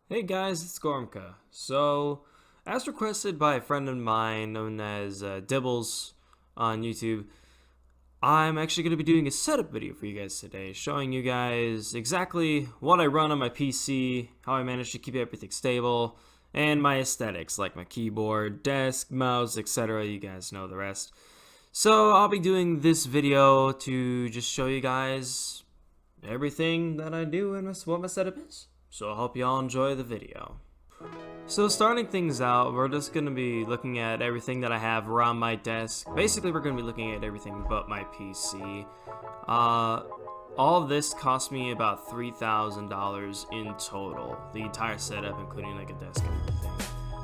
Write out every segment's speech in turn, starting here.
Hey guys, it's Gormka. So, as requested by a friend of mine known as Dibbles on YouTube, I'm actually going to be doing a setup video for you guys today, showing you guys exactly what I run on my PC, how I manage to keep everything stable, and my aesthetics, like my keyboard, desk, mouse, etc. You guys know the rest. So, I'll be doing this video to just show you guys everything that I do and what my setup is. So I hope y'all enjoy the video. So starting things out, we're just going to be looking at everything that I have around my desk. Basically, we're going to be looking at everything but my PC. All of this cost me about $3,000 in total. The entire setup, including like a desk and everything.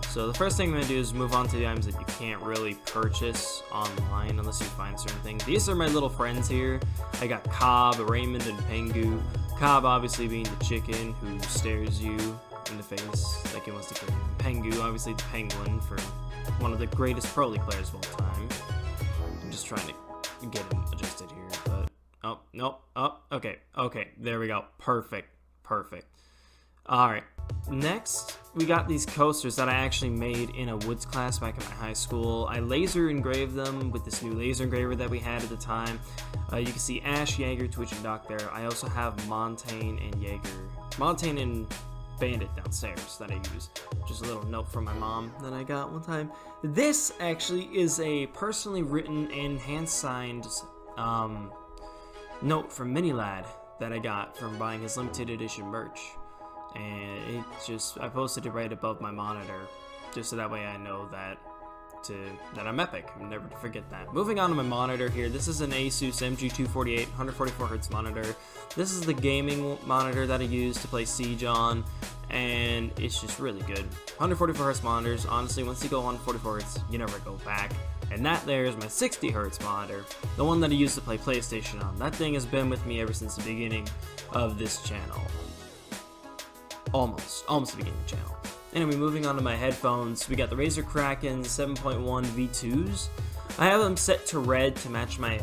So the first thing I'm going to do is move on to the items that you can't really purchase online unless you find certain things. These are my little friends here. I got Cobb, Raymond, and Pengu. Cobb obviously being the chicken who stares you in the face like he wants to kill you. Pengu, obviously the penguin for one of the greatest Pro League players of all time. I'm just trying to get him adjusted here, but oh, nope, oh, okay, there we go, perfect. Alright, next we got these coasters that I actually made in a woods class back in my high school. I laser engraved them with this new laser engraver that we had at the time. You can see Ash, Jaeger, Twitch, and Doc there. I also have Montaigne and Jaeger. Montaigne and Bandit downstairs that I use. Just a little note from my mom that I got one time. This actually is a personally written and hand-signed note from Minilad that I got from buying his limited edition merch. And I posted it right above my monitor, just so that way I know that I'm epic. I'm never to forget that. Moving on to my monitor here, this is an Asus MG248 144Hz monitor. This is the gaming monitor that I use to play Siege on, and it's just really good. 144Hz monitors, honestly, once you go 144Hz, you never go back. And that there is my 60Hz monitor, the one that I used to play PlayStation on. That thing has been with me ever since the beginning of this channel. Almost the beginning of the channel. Anyway, moving on to my headphones, we got the Razer Kraken 7.1 V2s. I have them set to red to match my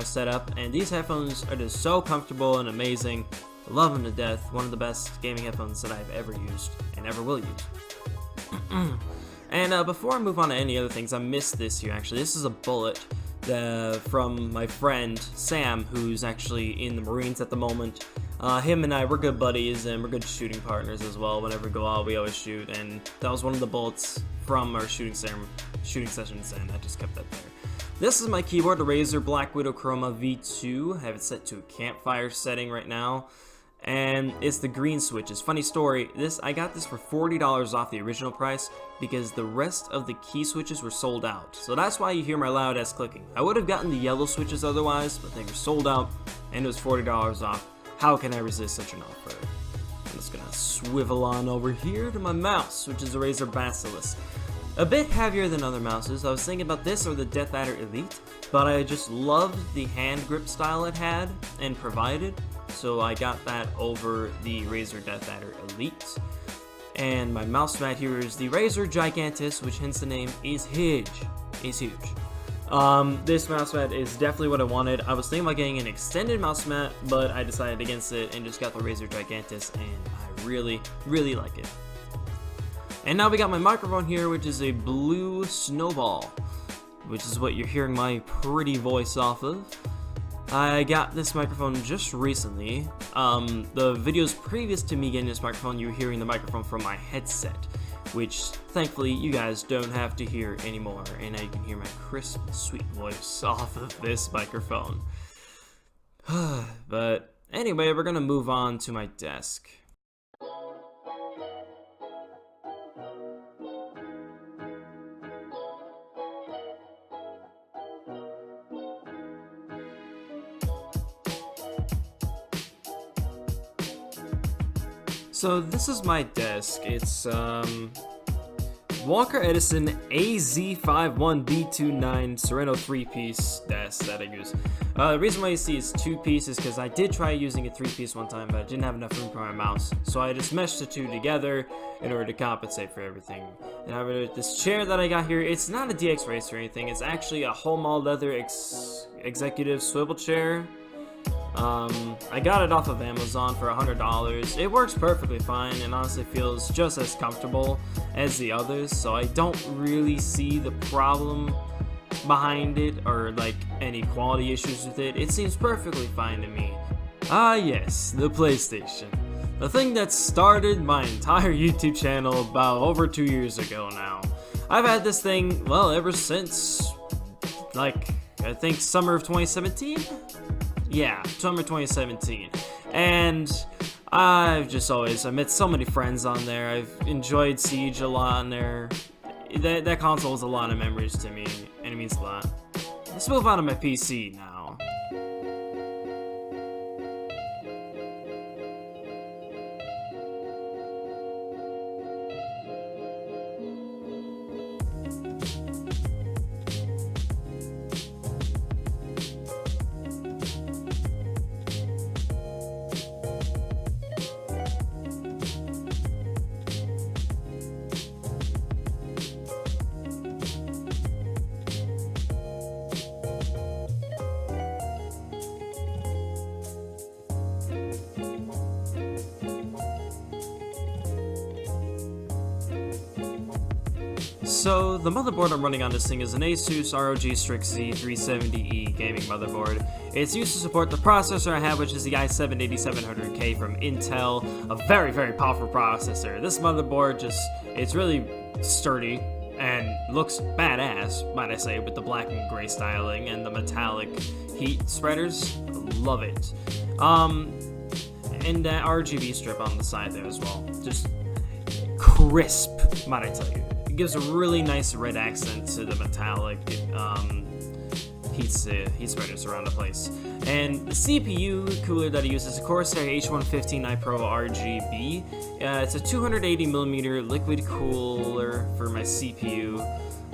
setup, and these headphones are just so comfortable and amazing. I love them to death. One of the best gaming headphones that I've ever used and ever will use. And before I move on to any other things, I missed this here actually. This is a bullet from my friend Sam, who's actually in the Marines at the moment. Him and I, we're good buddies and we're good shooting partners as well. Whenever we go out, we always shoot, and that was one of the bullets from our shooting sessions, and I just kept that there. This is my keyboard, the Razer Black Widow Chroma V2. I have it set to a campfire setting right now, and it's the green switches. Funny story, I got this for $40 off the original price because the rest of the key switches were sold out. So that's why you hear my loud ass clicking. I would have gotten the yellow switches otherwise, but they were sold out, and it was $40 off. How can I resist such an offer? I'm just gonna swivel on over here to my mouse, which is a Razer Basilisk. A bit heavier than other mouses. I was thinking about this or the Death Adder Elite, but I just loved the hand grip style it had and provided, so I got that over the Razer Death Adder Elite. And my mouse mat here is the Razer Gigantus, which hence the name is huge. This mouse mat is definitely what I wanted. I was thinking about getting an extended mouse mat, but I decided against it and just got the Razer Gigantus, and I really like it. And now we got my microphone here, which is a Blue Snowball, which is what you're hearing my pretty voice off of. I got this microphone just recently. The videos previous to me getting this microphone, you were hearing the microphone from my headset, which thankfully you guys don't have to hear anymore, and now you can hear my crisp, sweet voice off of this microphone. But anyway, we're gonna move on to my desk. So this is my desk. It's Walker Edison AZ51B29 Sereno 3-piece desk that I use. The reason why you see it's 2 pieces is because I did try using a 3-piece one time, but I didn't have enough room for my mouse. So I just meshed the two together in order to compensate for everything. And I have this chair that I got here. It's not a DX Race or anything. It's actually a Home All Leather executive swivel chair. I got it off of Amazon for $100. It works perfectly fine and honestly feels just as comfortable as the others, so I don't really see the problem behind it or like any quality issues with it. It seems perfectly fine to me. Ah yes, the PlayStation. The thing that started my entire YouTube channel about over 2 years ago now. I've had this thing, well, ever since, like, I think summer of 2017? Yeah, summer 2017. And I met so many friends on there. I've enjoyed Siege a lot on there. That console has a lot of memories to me, and it means a lot. Let's move on to my PC now. So, the motherboard I'm running on this thing is an Asus ROG Strix Z370E gaming motherboard. It's used to support the processor I have, which is the i7-8700K from Intel, a very, very powerful processor. This motherboard it's really sturdy and looks badass, might I say, with the black and gray styling and the metallic heat spreaders. Love it. And that RGB strip on the side there as well. Just crisp, might I tell you. It gives a really nice red accent to the metallic heat spreaders around the place. And the CPU cooler that I use is a Corsair H115i Pro RGB. It's a 280mm liquid cooler for my CPU.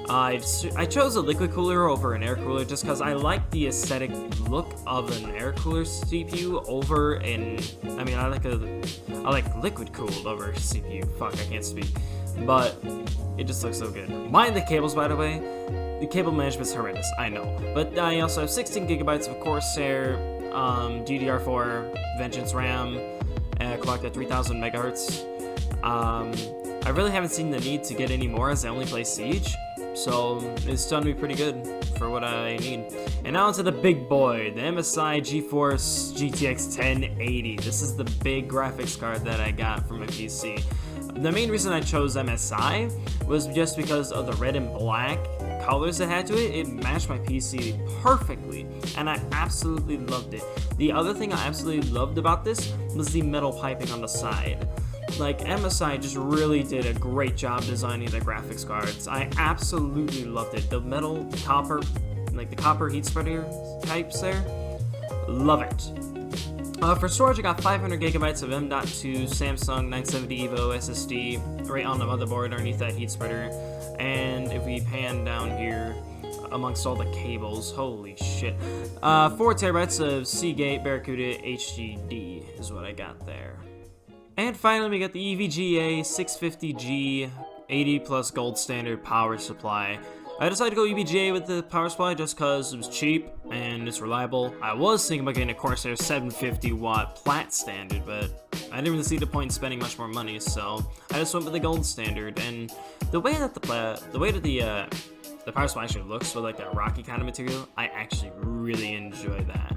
I chose a liquid cooler over an air cooler just because I like the aesthetic look of an air cooler CPU over I like liquid cooled over CPU. Fuck, I can't speak. But it just looks so good. Mind the cables, by the way. The cable management's horrendous, I know. But I also have 16 gigabytes of Corsair DDR4 Vengeance RAM, clocked at 3000 megahertz. I really haven't seen the need to get any more as I only play Siege, so it's done me pretty good for what I need. And now onto the big boy, the MSI GeForce GTX 1080. This is the big graphics card that I got for my PC. The main reason I chose MSI was just because of the red and black colors it had to it. It matched my PC perfectly, and I absolutely loved it. The other thing I absolutely loved about this was the metal piping on the side. Like, MSI just really did a great job designing the graphics cards. I absolutely loved it. The metal copper, like the copper heat spreader types there, love it. For storage, I got 500 gigabytes of M.2 Samsung 970 EVO SSD right on the motherboard underneath that heat spreader. And if we pan down here amongst all the cables, holy shit. 4 terabytes of Seagate Barracuda HDD is what I got there. And finally, we got the EVGA 650G 80 plus gold standard power supply. I decided to go EVGA with the power supply just because it was cheap and it's reliable. I was thinking about getting a Corsair 750 watt plat standard, but I didn't really see the point in spending much more money, so I just went with the gold standard. And the way that the power supply actually looks with like that rocky kind of material, I actually really enjoy that.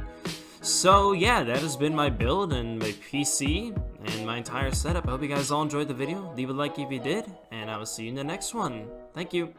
So yeah, that has been my build and my PC and my entire setup. I hope you guys all enjoyed the video. Leave a like if you did, and I will see you in the next one. Thank you.